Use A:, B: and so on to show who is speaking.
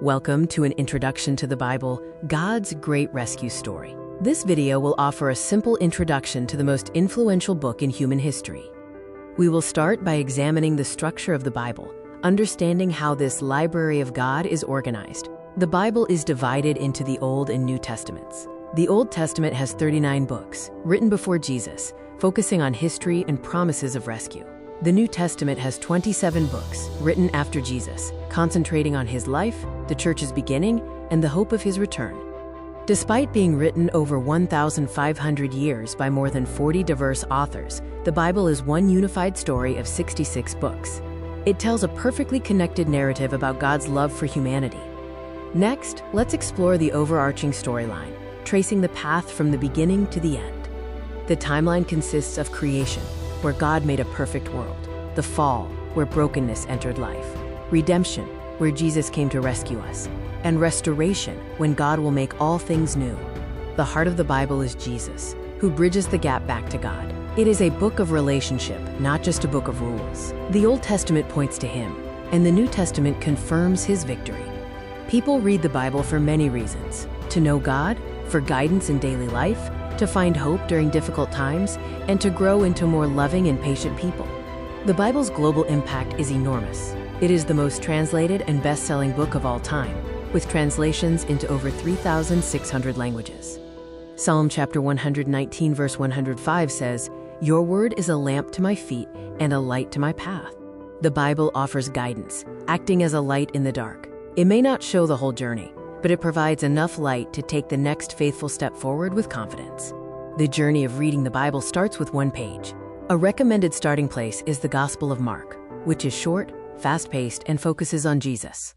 A: Welcome to an introduction to the Bible, God's great rescue story. This video will offer a simple introduction to the most influential book in human history. We will start by examining the structure of the Bible, understanding how this library of God is organized. The Bible is divided into the Old and New Testaments. The Old Testament has 39 books, written before Jesus, focusing on history and promises of rescue. The New Testament has 27 books, written after Jesus, concentrating on his life, the church's beginning, and the hope of his return. Despite being written over 1,500 years by more than 40 diverse authors, the Bible is one unified story of 66 books. It tells a perfectly connected narrative about God's love for humanity. Next, let's explore the overarching storyline, tracing the path from the beginning to the end. The timeline consists of creation, where God made a perfect world; the fall, where brokenness entered life; redemption, where Jesus came to rescue us; and restoration, when God will make all things new. The heart of the Bible is Jesus, who bridges the gap back to God. It is a book of relationship, not just a book of rules. The Old Testament points to him, and the New Testament confirms his victory. People read the Bible for many reasons: to know God, for guidance in daily life, to find hope during difficult times, and to grow into more loving and patient people. The Bible's global impact is enormous. It is the most translated and best-selling book of all time, with translations into over 3,600 languages. Psalm chapter 119 verse 105 says, "Your word is a lamp to my feet and a light to my path." The Bible offers guidance, acting as a light in the dark. It may not show the whole journey, but it provides enough light to take the next faithful step forward with confidence. The journey of reading the Bible starts with one page. A recommended starting place is the Gospel of Mark, which is short, fast-paced, and focuses on Jesus.